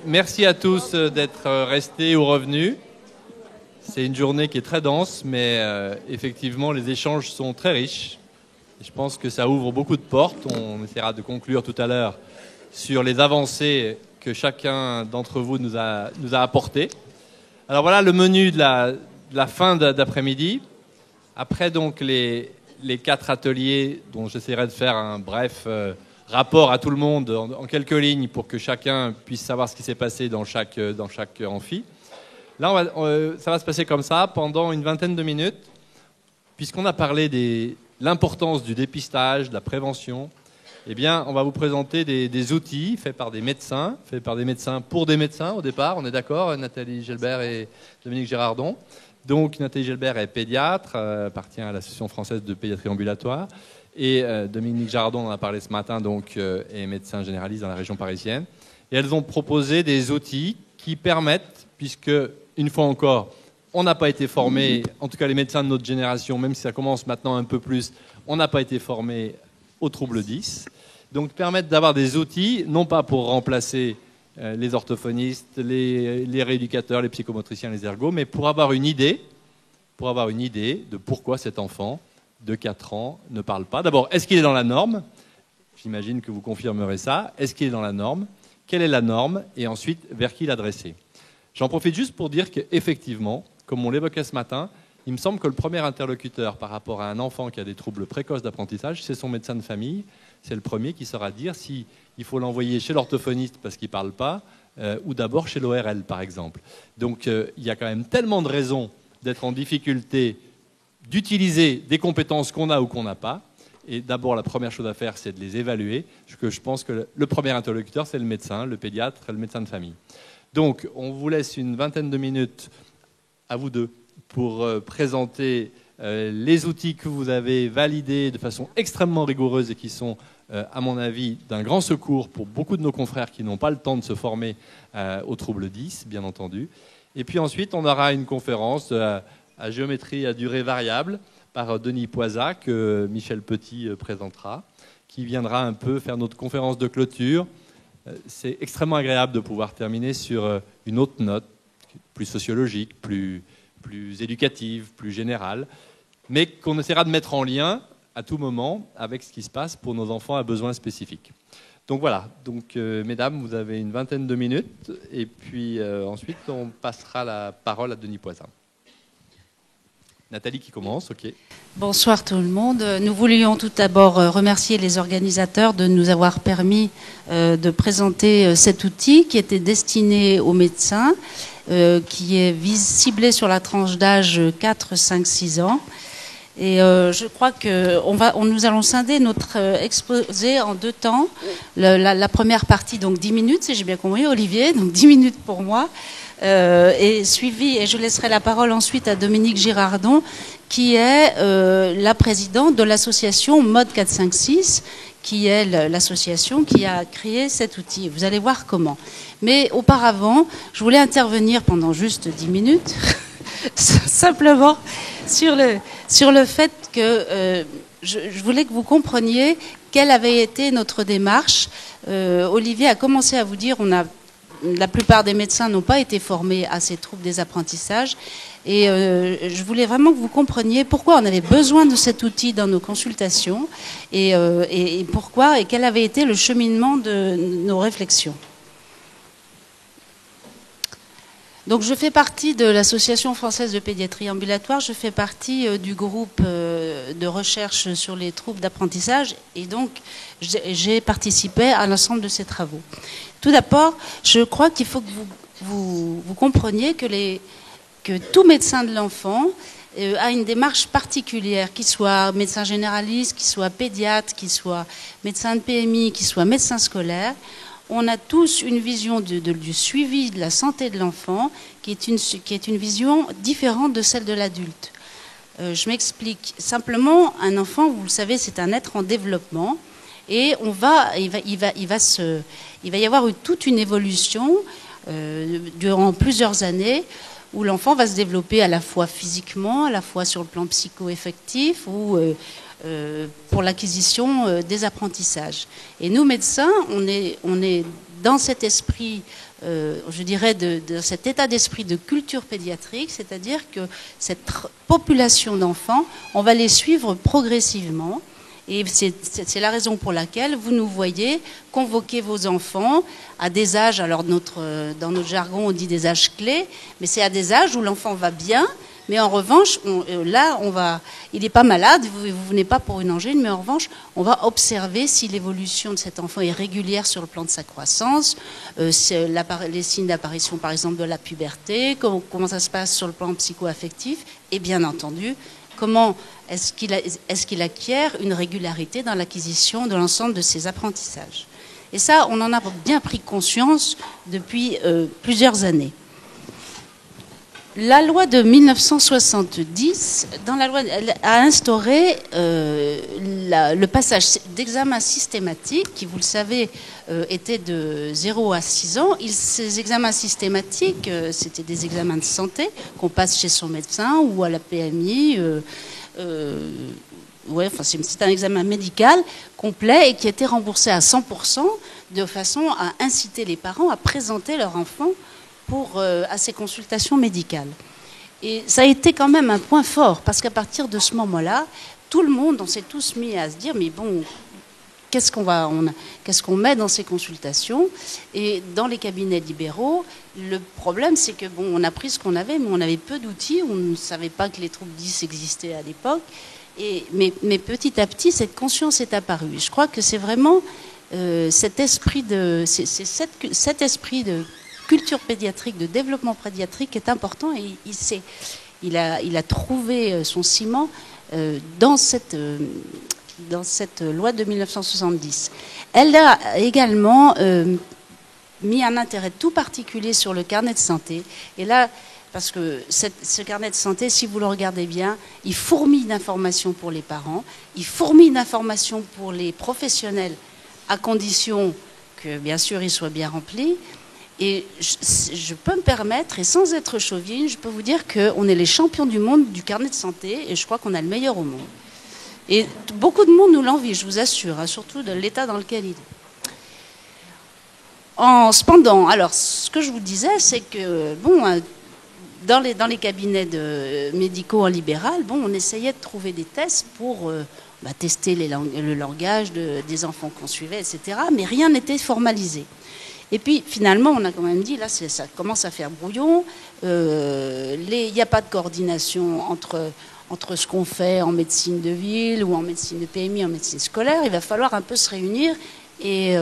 merci à tous d'être restés ou revenus. C'est une journée qui est très dense, mais effectivement, les échanges sont très riches. Je pense que ça ouvre beaucoup de portes. On essaiera de conclure tout à l'heure sur les avancées que chacun d'entre vous nous a apportées. Alors voilà le menu de la fin d'après-midi. Après donc les 4 ateliers dont j'essaierai de faire un bref rapport à tout le monde en quelques lignes pour que chacun puisse savoir ce qui s'est passé dans chaque amphi. Là, ça va se passer comme ça pendant une vingtaine de minutes, puisqu'on a parlé de l'importance du dépistage, de la prévention. Eh bien, on va vous présenter des outils faits par des médecins pour des médecins au départ, on est d'accord, Nathalie Gelbert et Dominique Girardon. Donc, Nathalie Gelbert est pédiatre, appartient à l'Association française de pédiatrie ambulatoire. Et Dominique Girardon, on en a parlé ce matin, donc, est médecin généraliste dans la région parisienne. Et elles ont proposé des outils qui permettent, puisque, une fois encore, on n'a pas été formés, en tout cas les médecins de notre génération, même si ça commence maintenant un peu plus, on n'a pas été formés aux troubles 10. Donc, permettent d'avoir des outils, non pas pour remplacer les orthophonistes, les rééducateurs, les psychomotriciens, les ergots, mais pour avoir une idée de pourquoi cet enfant de 4 ans ne parle pas. D'abord, est-ce qu'il est dans la norme? J'imagine que vous confirmerez ça. Est-ce qu'il est dans la norme? Quelle est la norme? Et ensuite, vers qui l'adresser? J'en profite juste pour dire qu'effectivement, comme on l'évoquait ce matin, il me semble que le premier interlocuteur par rapport à un enfant qui a des troubles précoces d'apprentissage, c'est son médecin de famille. C'est le premier qui saura dire s'il faut l'envoyer chez l'orthophoniste parce qu'il ne parle pas, ou d'abord chez l'ORL, par exemple. Donc, il y a quand même tellement de raisons d'être en difficulté d'utiliser des compétences qu'on a ou qu'on n'a pas. Et d'abord, la première chose à faire, c'est de les évaluer. Je pense que le premier interlocuteur, c'est le médecin, le pédiatre, le médecin de famille. Donc, on vous laisse une vingtaine de minutes, à vous deux, pour présenter les outils que vous avez validés de façon extrêmement rigoureuse et qui sont, à mon avis, d'un grand secours pour beaucoup de nos confrères qui n'ont pas le temps de se former aux troubles 10, bien entendu. Et puis ensuite, on aura une conférence à géométrie à durée variable par Denis Poisa, que Michel Petit présentera, qui viendra un peu faire notre conférence de clôture. C'est extrêmement agréable de pouvoir terminer sur une autre note, plus sociologique, plus éducative, plus générale, mais qu'on essaiera de mettre en lien à tout moment avec ce qui se passe pour nos enfants à besoins spécifiques. Donc voilà, mesdames, vous avez une vingtaine de minutes, et puis ensuite on passera la parole à Denis Poisa. Nathalie qui commence, ok. Bonsoir tout le monde. Nous voulions tout d'abord remercier les organisateurs de nous avoir permis de présenter cet outil qui était destiné aux médecins, qui est ciblé sur la tranche d'âge 4, 5, 6 ans. Et je crois que nous allons scinder notre exposé en 2 temps. La première partie, donc 10 minutes, si j'ai bien compris, Olivier, donc 10 minutes pour moi. Et suivi, et je laisserai la parole ensuite à Dominique Girardon, qui est la présidente de l'association Mode 456, qui est l'association qui a créé cet outil. Vous allez voir comment. Mais auparavant, je voulais intervenir pendant juste 10 minutes, simplement sur le fait que je voulais que vous compreniez quelle avait été notre démarche. Olivier a commencé à vous dire, la plupart des médecins n'ont pas été formés à ces troubles des apprentissages. Et je voulais vraiment que vous compreniez pourquoi on avait besoin de cet outil dans nos consultations et pourquoi et quel avait été le cheminement de nos réflexions. Donc je fais partie de l'Association française de pédiatrie ambulatoire, je fais partie du groupe de recherche sur les troubles d'apprentissage et donc j'ai participé à l'ensemble de ces travaux. Tout d'abord, je crois qu'il faut que vous compreniez que tout médecin de l'enfant a une démarche particulière, qu'il soit médecin généraliste, qu'il soit pédiatre, qu'il soit médecin de PMI, qu'il soit médecin scolaire. On a tous une vision du suivi de la santé de l'enfant qui est une vision différente de celle de l'adulte. Je m'explique. Simplement, un enfant, vous le savez, c'est un être en développement et il va y avoir toute une évolution durant plusieurs années où l'enfant va se développer à la fois physiquement, à la fois sur le plan psycho-affectif ou pour l'acquisition des apprentissages. Et nous, médecins, on est dans cet esprit, je dirais, de cet état d'esprit de culture pédiatrique, c'est-à-dire que cette population d'enfants, on va les suivre progressivement. Et c'est la raison pour laquelle vous nous voyez convoquer vos enfants à des âges, alors dans notre jargon on dit des âges clés, mais c'est à des âges où l'enfant va bien, mais en revanche, il n'est pas malade, vous venez pas pour une angine, mais en revanche, on va observer si l'évolution de cet enfant est régulière sur le plan de sa croissance, les signes d'apparition par exemple de la puberté, comment ça se passe sur le plan psycho-affectif, et bien entendu, comment est-ce qu'il acquiert une régularité dans l'acquisition de l'ensemble de ses apprentissages. Et ça, on en a bien pris conscience depuis plusieurs années. La loi de 1970, dans la loi, elle a instauré le passage d'examens systématiques, qui, vous le savez, étaient de 0 à 6 ans. Ces examens systématiques, c'était des examens de santé qu'on passe chez son médecin ou à la PMI. C'est un examen médical complet et qui était remboursé à 100%, de façon à inciter les parents à présenter leur enfant à ces consultations médicales. Et ça a été quand même un point fort, parce qu'à partir de ce moment-là, tout le monde, on s'est tous mis à se dire, mais bon, qu'est-ce qu'on met dans ces consultations? Et dans les cabinets libéraux, le problème, c'est que on a pris ce qu'on avait, mais on avait peu d'outils, on ne savait pas que les troubles 10 existaient à l'époque. Mais petit à petit, cette conscience est apparue. Je crois que c'est vraiment cet esprit de culture pédiatrique, de développement pédiatrique est important, et il a trouvé son ciment dans cette loi de 1970. Elle a également mis un intérêt tout particulier sur le carnet de santé. Et là, parce que ce carnet de santé, si vous le regardez bien, il fourmille d'informations pour les parents, il fourmille d'informations pour les professionnels, à condition que, bien sûr, il soit bien rempli. Et je peux me permettre, et sans être chauvine, je peux vous dire qu'on est les champions du monde du carnet de santé, et je crois qu'on a le meilleur au monde. Et beaucoup de monde nous l'envie, je vous assure, hein, surtout de l'état dans lequel il est. Cependant, alors, ce que je vous disais, c'est que, dans les cabinets médicaux en libéral, on essayait de trouver des tests pour tester le langage des enfants qu'on suivait, etc., mais rien n'était formalisé. Et puis, finalement, on a quand même dit, là, ça commence à faire brouillon. Il n'y a pas de coordination entre ce qu'on fait en médecine de ville ou en médecine de PMI, en médecine scolaire. Il va falloir un peu se réunir et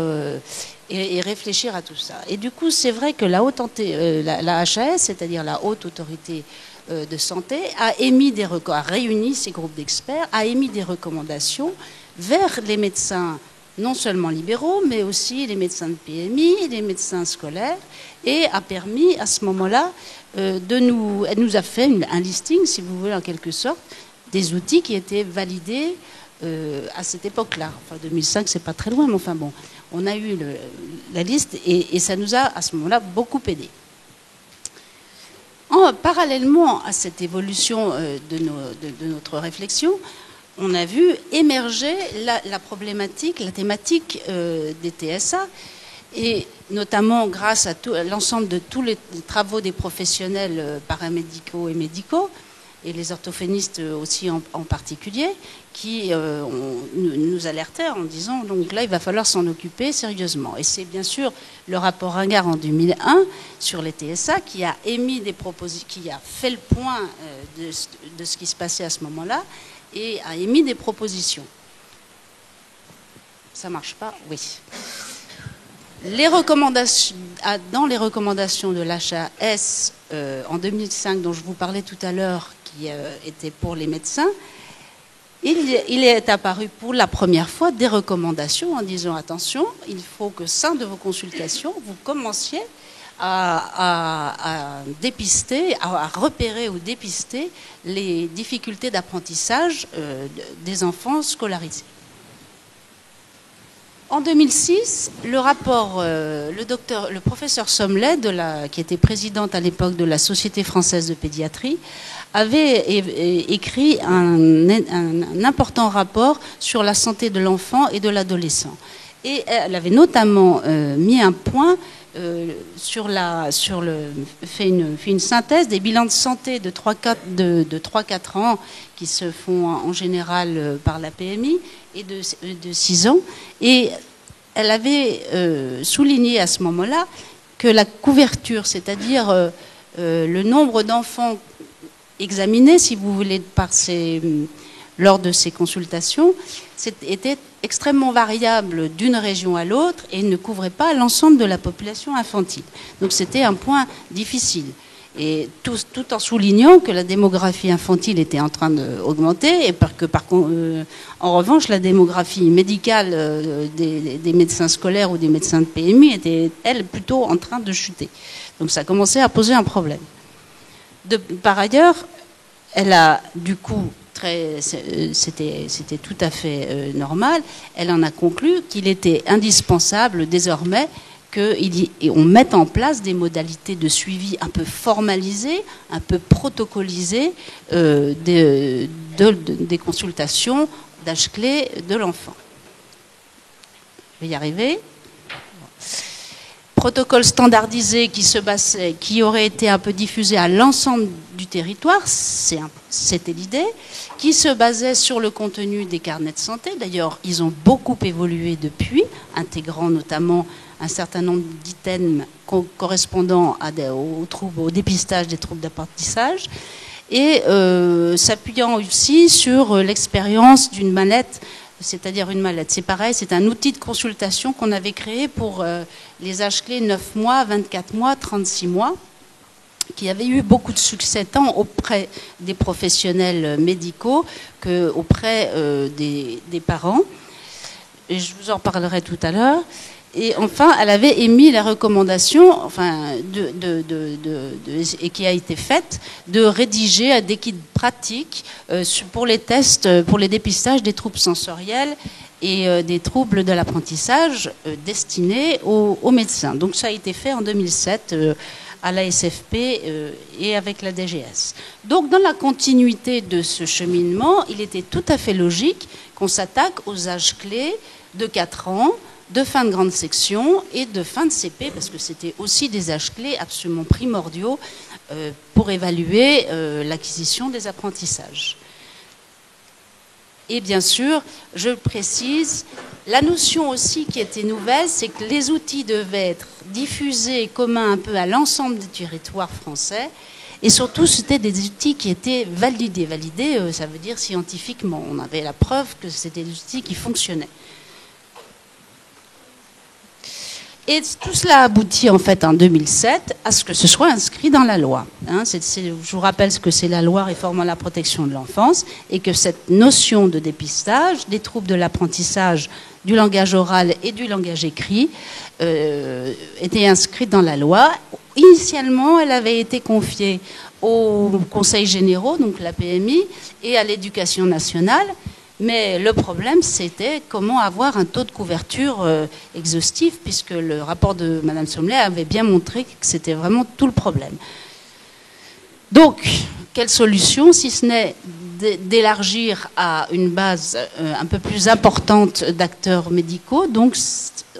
réfléchir à tout ça. Et du coup, c'est vrai que la HAS, c'est-à-dire la Haute Autorité de Santé, a réuni ces groupes d'experts, a émis des recommandations vers les médecins, non seulement libéraux, mais aussi les médecins de PMI, les médecins scolaires, et a permis à ce moment-là elle nous a fait un listing, si vous voulez, en quelque sorte, des outils qui étaient validés à cette époque-là. Enfin, 2005, c'est pas très loin, mais enfin bon, on a eu la liste et ça nous a, à ce moment-là, beaucoup aidé. Parallèlement à cette évolution de notre réflexion, on a vu émerger la problématique, la thématique des TSA, et notamment grâce à l'ensemble de tous les travaux des professionnels paramédicaux et médicaux, et les orthophonistes aussi en particulier, qui nous alertaient en disant donc là il va falloir s'en occuper sérieusement. Et c'est bien sûr le rapport Ringard en 2001 sur les TSA qui a émis des propositions, qui a fait le point de ce qui se passait à ce moment-là et a émis des propositions. Ça marche pas? Oui. Dans les recommandations de l'HAS en 2005 dont je vous parlais tout à l'heure, qui était pour les médecins, il est apparu pour la première fois des recommandations en disant attention, il faut que, sein de vos consultations, vous commenciez à dépister, à repérer ou dépister les difficultés d'apprentissage des enfants scolarisés. En 2006, le professeur Sommelet, qui était présidente à l'époque de la Société française de pédiatrie, avait écrit un important rapport sur la santé de l'enfant et de l'adolescent. Et elle avait notamment mis un point fait une synthèse des bilans de santé de 3-4 ans qui se font en général par la PMI et de 6 ans. Et elle avait souligné à ce moment-là que la couverture, c'est-à-dire le nombre d'enfants examinés, si vous voulez, lors de ces consultations, était extrêmement variable d'une région à l'autre et ne couvrait pas l'ensemble de la population infantile. Donc c'était un point difficile. Et tout en soulignant que la démographie infantile était en train d'augmenter et en revanche, la démographie médicale des médecins scolaires ou des médecins de PMI était, elle, plutôt en train de chuter. Donc ça commençait à poser un problème. Par ailleurs, elle a du coup, c'était tout à fait normal, elle en a conclu qu'il était indispensable désormais qu'on mette en place des modalités de suivi un peu formalisées, un peu protocolisées des consultations d'âge clé de l'enfant. Je vais y arriver. Protocole standardisé qui aurait été un peu diffusé à l'ensemble du territoire, c'était l'idée, qui se basait sur le contenu des carnets de santé. D'ailleurs, ils ont beaucoup évolué depuis, intégrant notamment un certain nombre d'items correspondant au dépistage des troubles d'apprentissage et s'appuyant aussi sur l'expérience d'une mallette. C'est-à-dire une mallette, c'est pareil, c'est un outil de consultation qu'on avait créé pour les âges clés 9 mois, 24 mois, 36 mois, qui avait eu beaucoup de succès tant auprès des professionnels médicaux qu'auprès des parents. Et je vous en parlerai tout à l'heure. Et enfin, elle avait émis la recommandation, et qui a été faite, de rédiger des guides pratiques pour les tests, pour les dépistages des troubles sensoriels et des troubles de l'apprentissage destinés aux médecins. Donc ça a été fait en 2007 à la SFP et avec la DGS. Donc dans la continuité de ce cheminement, il était tout à fait logique qu'on s'attaque aux âges clés de 4 ans, de fin de grande section et de fin de CP, parce que c'était aussi des âges clés absolument primordiaux pour évaluer l'acquisition des apprentissages. Et bien sûr, je précise, la notion aussi qui était nouvelle, c'est que les outils devaient être diffusés et communs un peu à l'ensemble du territoire français, et surtout c'était des outils qui étaient validés. Validés, ça veut dire scientifiquement. On avait la preuve que c'était des outils qui fonctionnaient. Et tout cela aboutit en fait en 2007 à ce que ce soit inscrit dans la loi. Je vous rappelle ce que c'est la loi réformant la protection de l'enfance et que cette notion de dépistage des troubles de l'apprentissage du langage oral et du langage écrit était inscrite dans la loi. Initialement, elle avait été confiée aux conseils généraux, donc la PMI, et à l'éducation nationale. Mais le problème, c'était comment avoir un taux de couverture exhaustif, puisque le rapport de Mme Sommelet avait bien montré que c'était vraiment tout le problème. Donc, quelle solution, si ce n'est d'élargir à une base un peu plus importante d'acteurs médicaux. Donc,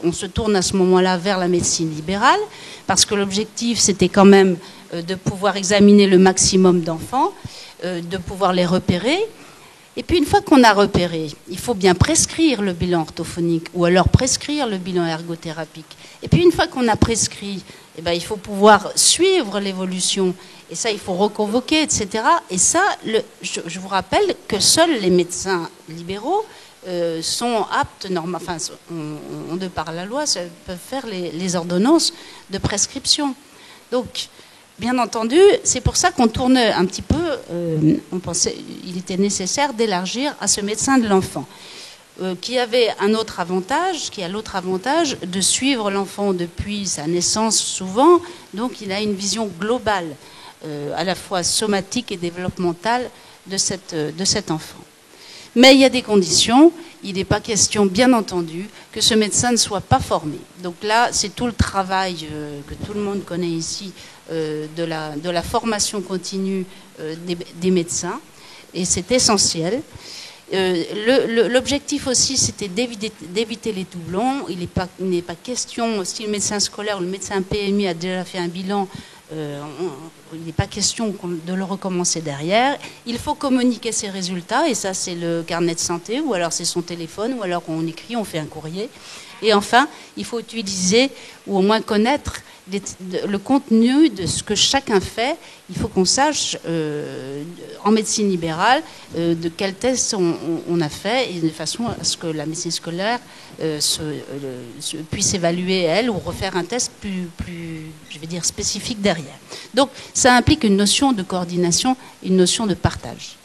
on se tourne à ce moment-là vers la médecine libérale, parce que l'objectif, c'était quand même de pouvoir examiner le maximum d'enfants, de pouvoir les repérer. Et puis une fois qu'on a repéré, il faut bien prescrire le bilan orthophonique ou alors prescrire le bilan ergothérapique. Et puis une fois qu'on a prescrit, il faut pouvoir suivre l'évolution. Et ça, il faut reconvoquer, etc. Et ça, je vous rappelle que seuls les médecins libéraux sont aptes, ont de par la loi, peuvent faire les ordonnances de prescription. Donc, bien entendu, c'est pour ça qu'on tournait un petit peu, on pensait qu'il était nécessaire d'élargir à ce médecin de l'enfant, qui avait un autre avantage, qui a l'autre avantage de suivre l'enfant depuis sa naissance souvent, donc il a une vision globale, à la fois somatique et développementale de cet enfant. Mais il y a des conditions, il n'est pas question, bien entendu, que ce médecin ne soit pas formé. Donc là, c'est tout le travail que tout le monde connaît ici, de la formation continue des médecins, et c'est essentiel. L'objectif aussi, c'était d'éviter les doublons. Il n'est pas question, si le médecin scolaire ou le médecin PMI a déjà fait un bilan, il n'est pas question de le recommencer derrière. Il faut communiquer ses résultats, et ça c'est le carnet de santé, ou alors c'est son téléphone, ou alors on écrit, on fait un courrier. Et enfin, il faut utiliser, ou au moins connaître, le contenu de ce que chacun fait. Il faut qu'on sache, en médecine libérale, de quels tests on a fait, et de façon à ce que la médecine scolaire puisse évaluer, elle, ou refaire un test plus, je vais dire, spécifique derrière. Donc, ça implique une notion de coordination, une notion de partage.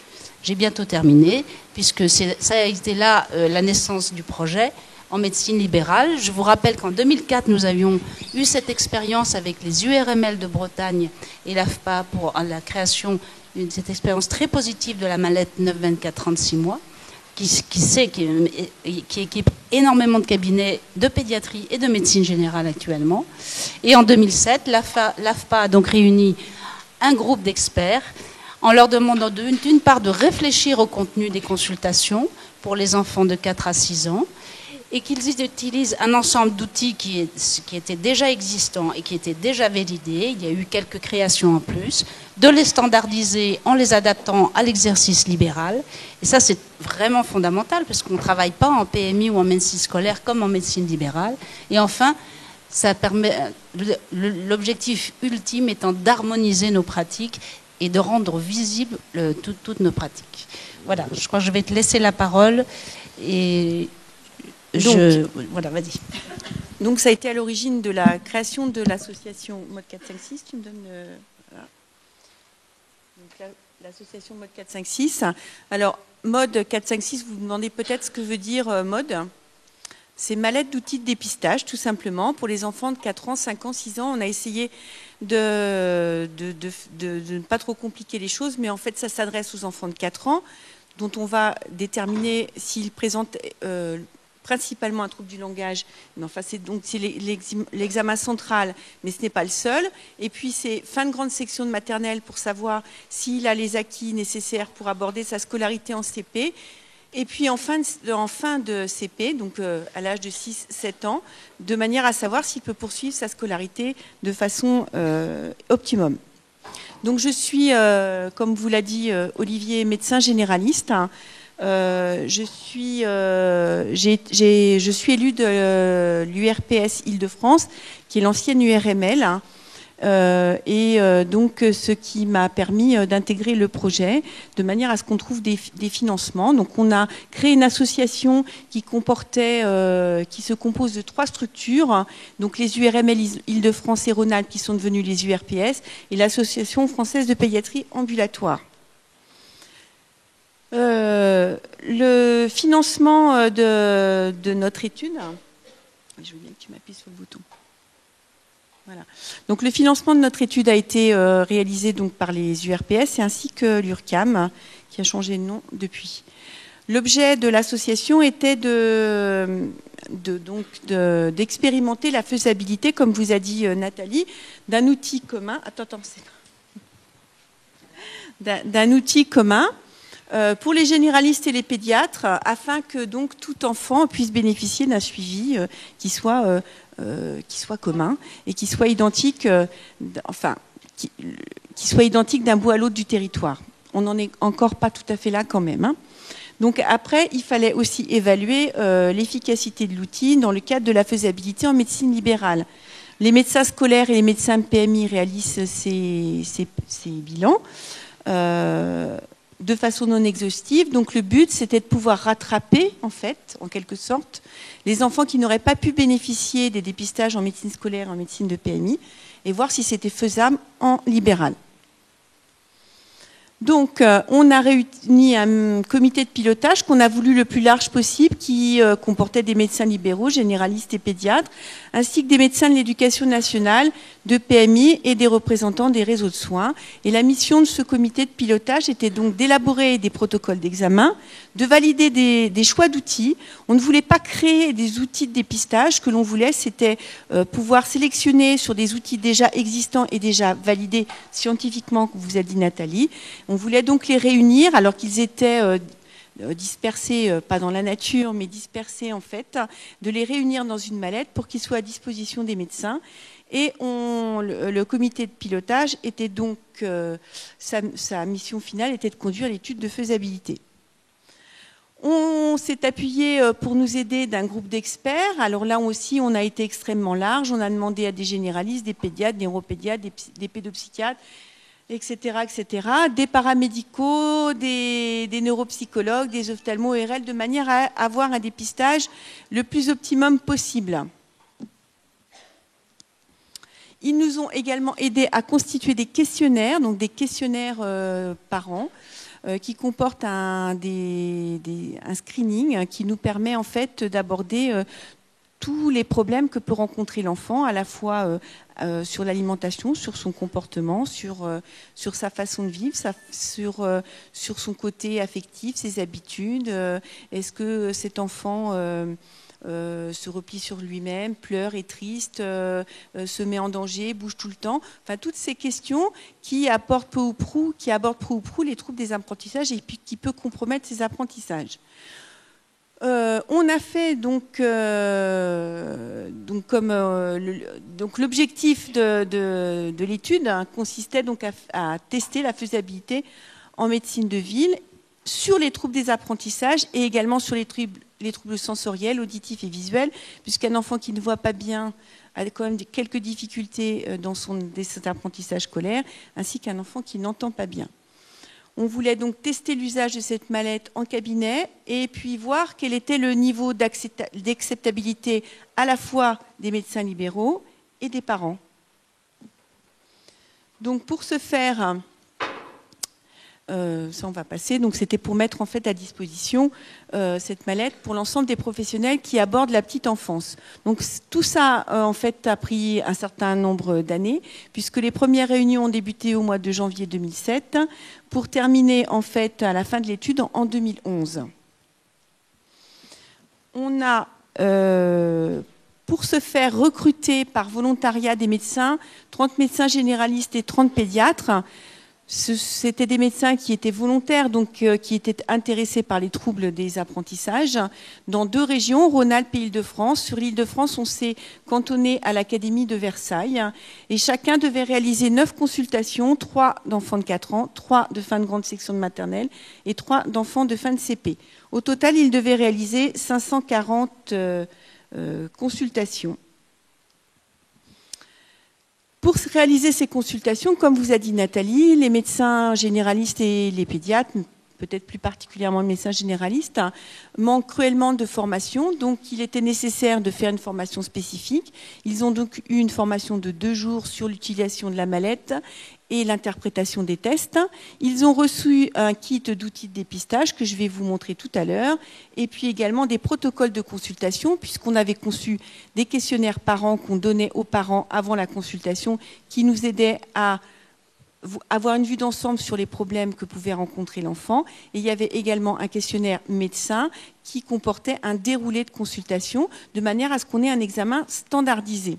J'ai bientôt terminé, puisque ça a été là la naissance du projet en médecine libérale. Je vous rappelle qu'en 2004, nous avions eu cette expérience avec les URML de Bretagne et l'AFPA pour la création de cette expérience très positive de la mallette 9-24-36 mois, qui équipe énormément de cabinets de pédiatrie et de médecine générale actuellement. Et en 2007, l'AFPA a donc réuni un groupe d'experts en leur demandant d'une part de réfléchir au contenu des consultations pour les enfants de 4 à 6 ans, et qu'ils utilisent un ensemble d'outils qui étaient déjà existants et qui étaient déjà validés. Il y a eu quelques créations en plus, de les standardiser en les adaptant à l'exercice libéral. Et ça, c'est vraiment fondamental, parce qu'on ne travaille pas en PMI ou en médecine scolaire comme en médecine libérale. Et enfin, ça permet, l'objectif ultime étant d'harmoniser nos pratiques et de rendre visibles toutes nos pratiques. Voilà, je crois que je vais te laisser la parole. Et voilà, vas-y. Donc ça a été à l'origine de la création de l'association Mode 456. Tu me donnes voilà. Donc l'association Mode 456. Alors Mode 456, vous vous demandez peut-être ce que veut dire Mode. C'est mallette d'outils de dépistage, tout simplement. Pour les enfants de 4 ans, 5 ans, 6 ans, on a essayé de ne pas trop compliquer les choses, mais en fait ça s'adresse aux enfants de 4 ans, dont on va déterminer s'ils présentent principalement un trouble du langage. Mais enfin, c'est l'examen central, mais ce n'est pas le seul. Et puis, c'est fin de grande section de maternelle pour savoir s'il a les acquis nécessaires pour aborder sa scolarité en CP. Et puis, en fin de CP, donc à l'âge de 6-7 ans, de manière à savoir s'il peut poursuivre sa scolarité de façon optimum. Donc, je suis, comme vous l'a dit Olivier, médecin généraliste. Je suis élue de l'URPS Île-de-France, qui est l'ancienne URML, donc ce qui m'a permis d'intégrer le projet de manière à ce qu'on trouve des financements. Donc on a créé une association qui se compose de 3 structures, donc les URML Île-de-France et Rhône-Alpes qui sont devenues les URPS, et l'Association française de pédiatrie ambulatoire. Le financement de notre étude, je veux bien que tu m'appuies sur le bouton. Voilà. Donc le financement de notre étude a été réalisé donc par les URPS ainsi que l'URCAM, qui a changé de nom depuis. L'objet de l'association était d'expérimenter la faisabilité, comme vous a dit Nathalie, d'un outil commun. D'un outil commun. Pour les généralistes et les pédiatres, afin que donc tout enfant puisse bénéficier d'un suivi qui soit commun et qui soit identique, qui soit identique d'un bout à l'autre du territoire. On n'en est encore pas tout à fait là quand même. Donc après, il fallait aussi évaluer l'efficacité de l'outil dans le cadre de la faisabilité en médecine libérale. Les médecins scolaires et les médecins PMI réalisent ces bilans. De façon non exhaustive. Donc le but, c'était de pouvoir rattraper, en fait, en quelque sorte, les enfants qui n'auraient pas pu bénéficier des dépistages en médecine scolaire et en médecine de PMI, et voir si c'était faisable en libéral. Donc, on a réuni un comité de pilotage qu'on a voulu le plus large possible, qui comportait des médecins libéraux, généralistes et pédiatres, ainsi que des médecins de l'éducation nationale, de PMI et des représentants des réseaux de soins. Et la mission de ce comité de pilotage était donc d'élaborer des protocoles d'examen, de valider des choix d'outils. On ne voulait pas créer des outils de dépistage. Ce que l'on voulait, c'était pouvoir sélectionner sur des outils déjà existants et déjà validés scientifiquement, comme vous a dit Nathalie. On voulait donc les réunir alors qu'ils étaient dispersés, pas dans la nature, mais dispersés en fait, de les réunir dans une mallette pour qu'ils soient à disposition des médecins. Et le comité de pilotage était donc, sa mission finale était de conduire l'étude de faisabilité. On s'est appuyé pour nous aider d'un groupe d'experts. Alors là aussi, on a été extrêmement large. On a demandé à des généralistes, des pédiatres, des neuropédiatres, des pédopsychiatres, etc., etc., des paramédicaux, des neuropsychologues, des ophtalmo-ORL, de manière à avoir un dépistage le plus optimum possible. Ils nous ont également aidés à constituer des questionnaires, donc des questionnaires par an, qui comportent un screening qui nous permet en fait d'aborder tous les problèmes que peut rencontrer l'enfant, à la fois sur l'alimentation, sur son comportement, sur sa façon de vivre, sur son côté affectif, ses habitudes. Est-ce que cet enfant se replie sur lui-même, pleure, est triste, se met en danger, bouge tout le temps. Enfin, toutes ces questions qui abordent peu ou prou les troubles des apprentissages et puis qui peuvent compromettre ces apprentissages. On a fait donc l'objectif de l'étude consistait donc à tester la faisabilité en médecine de ville sur les troubles des apprentissages et également sur les troubles sensoriels, auditifs et visuels, puisqu'un enfant qui ne voit pas bien a quand même quelques difficultés dans ses apprentissages scolaires, ainsi qu'un enfant qui n'entend pas bien. On voulait donc tester l'usage de cette mallette en cabinet et puis voir quel était le niveau d'acceptabilité à la fois des médecins libéraux et des parents. Donc pour ce faire, ça on va passer, donc c'était pour mettre en fait à disposition cette mallette pour l'ensemble des professionnels qui abordent la petite enfance. Donc tout ça en fait a pris un certain nombre d'années puisque les premières réunions ont débuté au mois de janvier 2007 pour terminer en fait à la fin de l'étude en 2011. On a pour se faire recruter par volontariat des médecins, 30 médecins généralistes et 30 pédiatres. C'était des médecins qui étaient volontaires, donc qui étaient intéressés par les troubles des apprentissages, dans 2 régions, Rhône-Alpes et Île-de-France. Sur l'Île-de-France, on s'est cantonné à l'Académie de Versailles. Et chacun devait réaliser 9 consultations, 3 d'enfants de 4 ans, 3 de fin de grande section de maternelle et 3 d'enfants de fin de CP. Au total, ils devaient réaliser 540 consultations. Pour réaliser ces consultations, comme vous a dit Nathalie, les médecins généralistes et les pédiatres, peut-être plus particulièrement les médecins généralistes, manquent cruellement de formation. Donc, il était nécessaire de faire une formation spécifique. Ils ont donc eu une formation de 2 jours sur l'utilisation de la mallette et l'interprétation des tests. Ils ont reçu un kit d'outils de dépistage que je vais vous montrer tout à l'heure, et puis également des protocoles de consultation, puisqu'on avait conçu des questionnaires parents qu'on donnait aux parents avant la consultation, qui nous aidaient à avoir une vue d'ensemble sur les problèmes que pouvait rencontrer l'enfant. Et il y avait également un questionnaire médecin qui comportait un déroulé de consultation, de manière à ce qu'on ait un examen standardisé.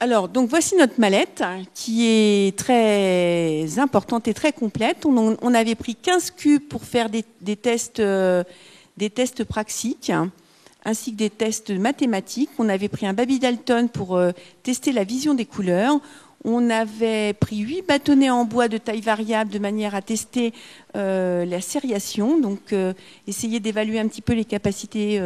Alors, donc voici notre mallette qui est très importante et très complète. On avait pris 15 cubes pour faire des tests praxiques ainsi que des tests mathématiques. On avait pris un Baby Dalton pour tester la vision des couleurs. On avait pris 8 bâtonnets en bois de taille variable de manière à tester la sériation, donc essayer d'évaluer un petit peu les capacités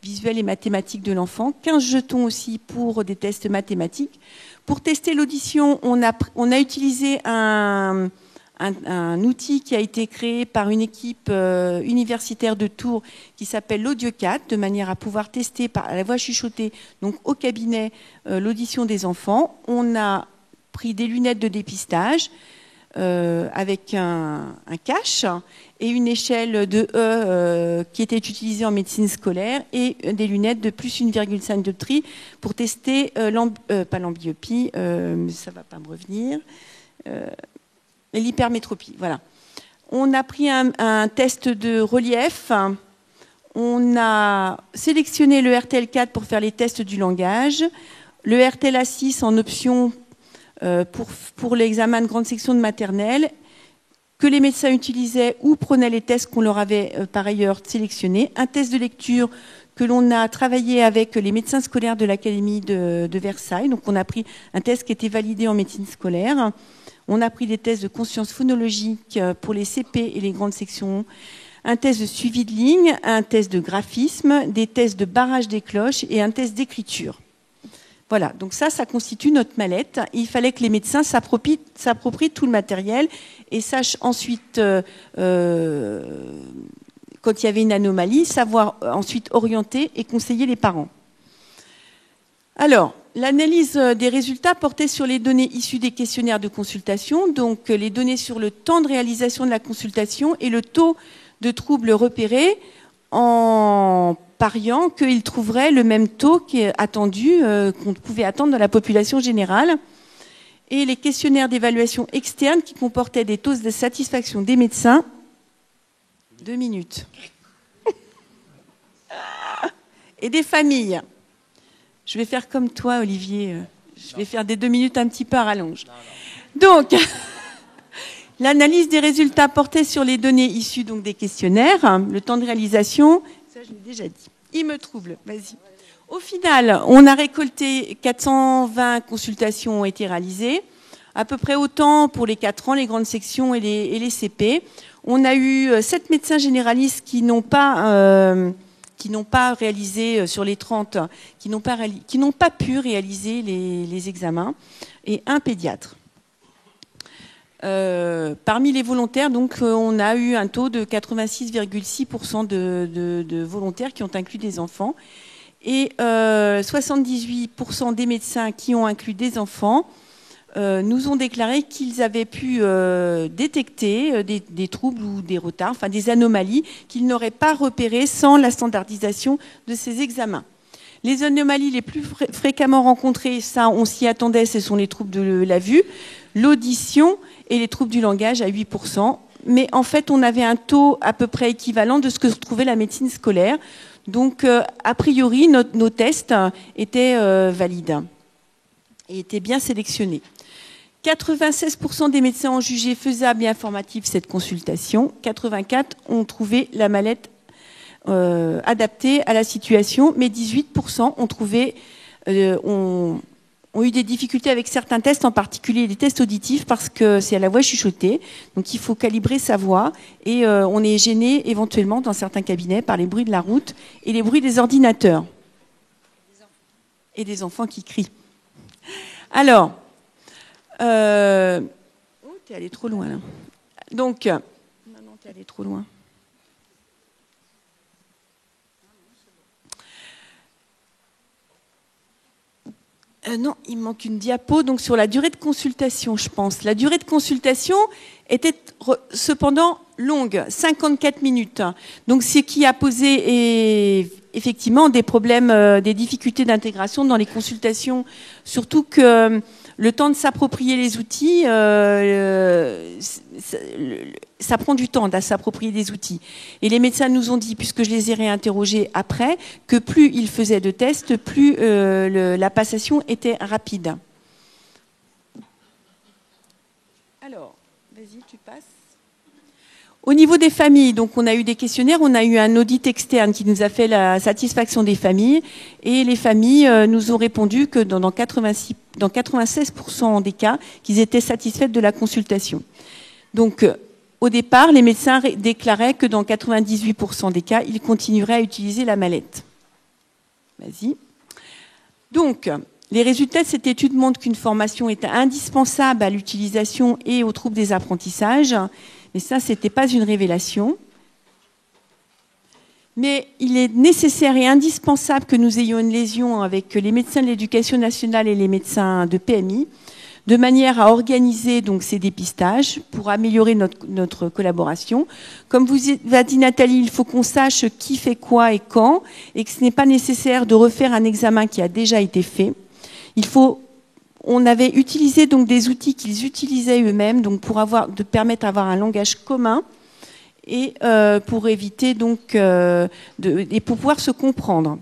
visuelles et mathématiques de l'enfant. 15 jetons aussi pour des tests mathématiques. Pour tester l'audition, on a utilisé un outil qui a été créé par une équipe universitaire de Tours qui s'appelle l'Audiocat, de manière à pouvoir tester par la voix chuchotée, donc au cabinet, l'audition des enfants. On a pris des lunettes de dépistage avec un cache et une échelle de E qui était utilisée en médecine scolaire et des lunettes de plus 1,5 dioptrie pour tester pas l'ambliopie, ça ne va pas me revenir, l'hypermétropie. Voilà. On a pris un test de relief. On a sélectionné le RTL4 pour faire les tests du langage, le RTLA6 en option pour l'examen de grande section de maternelle, que les médecins utilisaient ou prenaient les tests qu'on leur avait par ailleurs sélectionnés. Un test de lecture que l'on a travaillé avec les médecins scolaires de l'Académie de Versailles. Donc on a pris un test qui était validé en médecine scolaire. On a pris des tests de conscience phonologique pour les CP et les grandes sections, un test de suivi de ligne, un test de graphisme, des tests de barrage des cloches et un test d'écriture. Voilà, donc ça constitue notre mallette. Il fallait que les médecins s'approprient tout le matériel et sachent ensuite, quand il y avait une anomalie, savoir ensuite orienter et conseiller les parents. Alors, l'analyse des résultats portait sur les données issues des questionnaires de consultation, donc les données sur le temps de réalisation de la consultation et le taux de troubles repérés en pariant qu'ils trouveraient le même taux qui est attendu, qu'on pouvait attendre dans la population générale. Et les questionnaires d'évaluation externe qui comportaient des taux de satisfaction des médecins. 2 minutes. Et des familles. Je vais faire comme toi, Olivier. Je vais faire des 2 minutes un petit peu à rallonge. Donc, l'analyse des résultats portait sur les données issues donc des questionnaires, le temps de réalisation. Ça, je l'ai déjà dit. Il me trouble. Vas-y. Au final, on a récolté 420 consultations ont été réalisées, à peu près autant pour les 4 ans, les grandes sections et les CP. On a eu 7 médecins généralistes qui n'ont pas réalisé sur les 30, qui n'ont pas pu réaliser les examens, et un pédiatre. Parmi les volontaires, donc, on a eu un taux de 86,6% de volontaires qui ont inclus des enfants, et 78% des médecins qui ont inclus des enfants nous ont déclaré qu'ils avaient pu détecter des troubles ou des retards, enfin des anomalies qu'ils n'auraient pas repérées sans la standardisation de ces examens. Les anomalies les plus fréquemment rencontrées, ça on s'y attendait, ce sont les troubles de la vue, l'audition et les troubles du langage à 8%. Mais en fait, on avait un taux à peu près équivalent de ce que trouvait la médecine scolaire. Donc, a priori, nos tests étaient valides et étaient bien sélectionnés. 96% des médecins ont jugé faisable et informative cette consultation. 84 ont trouvé la mallette adaptée à la situation, mais 18% ont eu des difficultés avec certains tests, en particulier les tests auditifs, parce que c'est à la voix chuchotée. Donc il faut calibrer sa voix et on est gêné éventuellement dans certains cabinets par les bruits de la route et les bruits des ordinateurs. Et des enfants qui crient. Alors, oh, t'es allé trop loin là. Donc, non, t'es allé trop loin. Non, il me manque une diapo, donc sur la durée de consultation, je pense. La durée de consultation était cependant longue, 54 minutes. Donc, ce qui a posé effectivement des problèmes, des difficultés d'intégration dans les consultations, surtout que le temps de s'approprier les outils, ça prend du temps de s'approprier des outils. Et les médecins nous ont dit, puisque je les ai réinterrogés après, que plus ils faisaient de tests, plus la passation était rapide. Alors, vas-y, tu passes. Au niveau des familles, donc on a eu des questionnaires, on a eu un audit externe qui nous a fait la satisfaction des familles, et les familles nous ont répondu que dans 96% des cas, qu'ils étaient satisfaits de la consultation. Donc, au départ, les médecins déclaraient que dans 98% des cas, ils continueraient à utiliser la mallette. Vas-y. Donc, les résultats de cette étude montrent qu'une formation est indispensable à l'utilisation et aux troubles des apprentissages. Mais ça, ce n'était pas une révélation. Mais il est nécessaire et indispensable que nous ayons une liaison avec les médecins de l'éducation nationale et les médecins de PMI, de manière à organiser donc ces dépistages pour améliorer notre collaboration. Comme vous a dit Nathalie, il faut qu'on sache qui fait quoi et quand, et que ce n'est pas nécessaire de refaire un examen qui a déjà été fait. On avait utilisé donc des outils qu'ils utilisaient eux-mêmes, donc pour permettre d'avoir un langage commun et pour éviter donc et pour pouvoir se comprendre.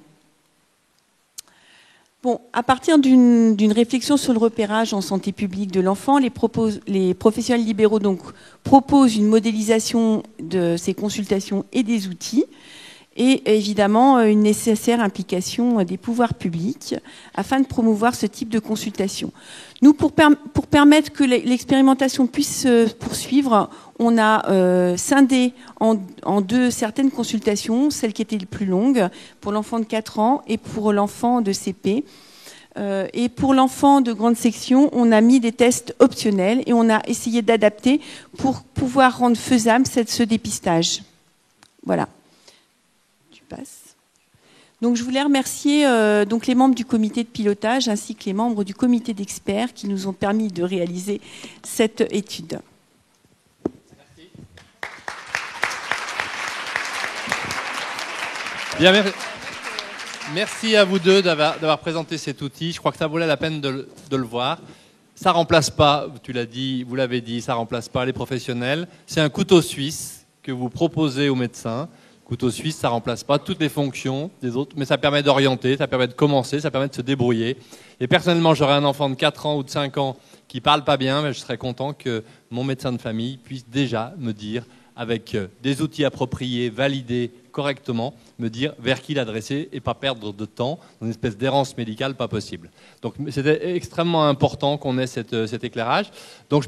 Bon, à partir d'une réflexion sur le repérage en santé publique de l'enfant, les professionnels libéraux donc, proposent une modélisation de ces consultations et des outils, et évidemment une nécessaire implication des pouvoirs publics afin de promouvoir ce type de consultation. Nous, pour permettre que l'expérimentation puisse se poursuivre, on a scindé en deux certaines consultations, celle qui était le plus longue pour l'enfant de 4 ans et pour l'enfant de CP. Et pour l'enfant de grande section, on a mis des tests optionnels et on a essayé d'adapter pour pouvoir rendre faisable ce dépistage. Voilà. Tu passes. Donc je voulais remercier donc les membres du comité de pilotage ainsi que les membres du comité d'experts qui nous ont permis de réaliser cette étude. Merci. Bien, merci à vous deux d'avoir présenté cet outil. Je crois que ça valait la peine de le voir. Ça remplace pas, tu l'as dit, vous l'avez dit, ça remplace pas les professionnels. C'est un couteau suisse que vous proposez aux médecins. Couteau suisse, ça remplace pas toutes les fonctions des autres, mais ça permet d'orienter, ça permet de commencer, ça permet de se débrouiller. Et personnellement, j'aurais un enfant de 4 ans ou de 5 ans qui parle pas bien, mais je serais content que mon médecin de famille puisse déjà me dire, avec des outils appropriés, validés correctement, me dire vers qui l'adresser et pas perdre de temps dans une espèce d'errance médicale pas possible. Donc c'était extrêmement important qu'on ait cet éclairage. Donc,